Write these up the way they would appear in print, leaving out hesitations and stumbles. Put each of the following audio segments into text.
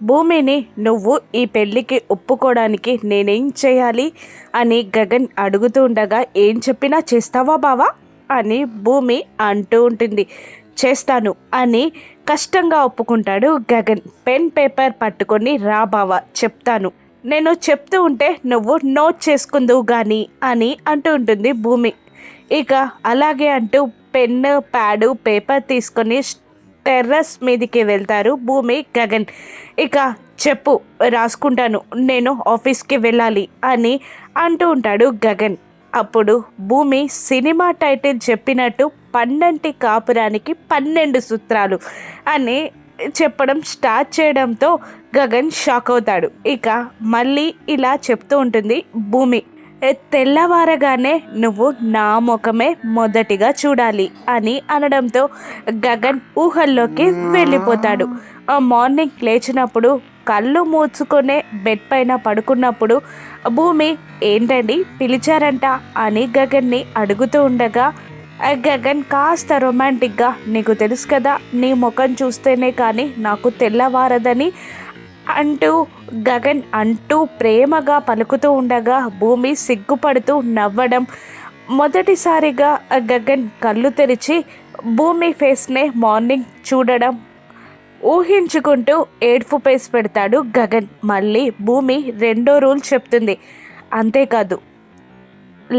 భూమిని నువ్వు ఈ పెళ్ళికి ఒప్పుకోవడానికి నేనేం చేయాలి అని గగన్ అడుగుతూ ఉండగా, ఏం చెప్పినా చేస్తావా బావా అని భూమి అంటూ ఉంటుంది. చేస్తాను అని కష్టంగా ఒప్పుకుంటాడు గగన్. పెన్ పేపర్ పట్టుకొని రా బావా చెప్తాను, నేను చెప్తూ ఉంటే నువ్వు నోట్ చేసుకుందువు కానీ అని అంటూ ఉంటుంది భూమి. ఇక అలాగే అంటూ పెన్ను ప్యాడు పేపర్ తీసుకొని టెర్రస్ మీదికి వెళ్తారు భూమి గగన్. ఇక చెప్పు, రాసుకుంటాను, నేను ఆఫీస్కి వెళ్ళాలి అని అంటూ ఉంటాడు గగన్. అప్పుడు భూమి సినిమా టైటిల్ చెప్పినట్టు 12 కాపురానికి 12 సూత్రాలు అని చెప్పడం స్టార్ట్ చేయడంతో గగన్ షాక్ అవుతాడు. ఇక మళ్ళీ ఇలా చెప్తూ ఉంటుంది భూమి. తెల్లవారగానే నువ్వు నా ముఖమే మొదటిగా చూడాలి అని అనడంతో గగన్ ఊహల్లోకి వెళ్ళిపోతాడు. ఆ మార్నింగ్ లేచినప్పుడు కళ్ళు మూసుకునే బెడ్ పైన పడుకున్నప్పుడు భూమి ఏంటండి పిలిచారంట అని గగన్ని అడుగుతూ ఉండగా, గగన్ కాస్త రొమాంటిక్గా, నీకు తెలుసు కదా నీ ముఖం చూస్తేనే కానీ నాకు తెల్లవారదని అంటూ గగన్ అంటూ ప్రేమగా పలుకుతూ ఉండగా భూమి సిగ్గుపడుతూ నవ్వడం. మొదటిసారిగా గగన్ కళ్ళు తెరిచి భూమి ఫేస్నే మార్నింగ్ చూడడం ఊహించుకుంటూ ఏడ్పు ఫేస్ పెడతాడు గగన్. మళ్ళీ భూమి రెండో రూల్ చెప్తుంది, అంతేకాదు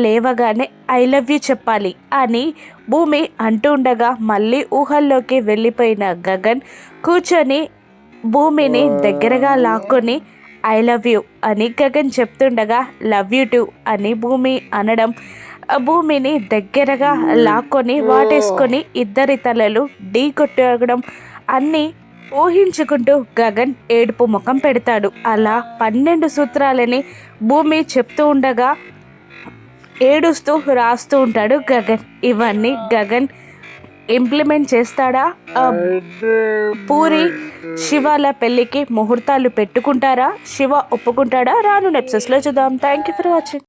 లేవగానే ఐ లవ్ యూ చెప్పాలి అని భూమి అంటూ ఉండగా మళ్ళీ ఊహల్లోకి వెళ్ళిపోయిన గగన్ కూర్చొని భూమిని దగ్గరగా లాక్కొని ఐ లవ్ యూ అని గగన్ చెప్తుండగా లవ్ యూ టూ అని భూమి అనడం, భూమిని దగ్గరగా లాక్కొని వాటేసుకొని ఇద్దరి తలలు ఢీ కొట్టడం అన్నీ ఊహించుకుంటూ గగన్ ఏడుపు ముఖం పెడతాడు. అలా 12 సూత్రాలని భూమి చెప్తూ ఉండగా ఏడుస్తూ రాస్తూ ఉంటాడు గగన్. ఇవన్నీ గగన్ ఇంప్లిమెంట్ చేస్తాడా? పూరి శివాల పెళ్ళికి ముహూర్తాలు పెట్టుకుంటారా? శివ ఒప్పుకుంటాడా? రాను ఎపిసోడ్స్లో చూద్దాం. Thank you for watching.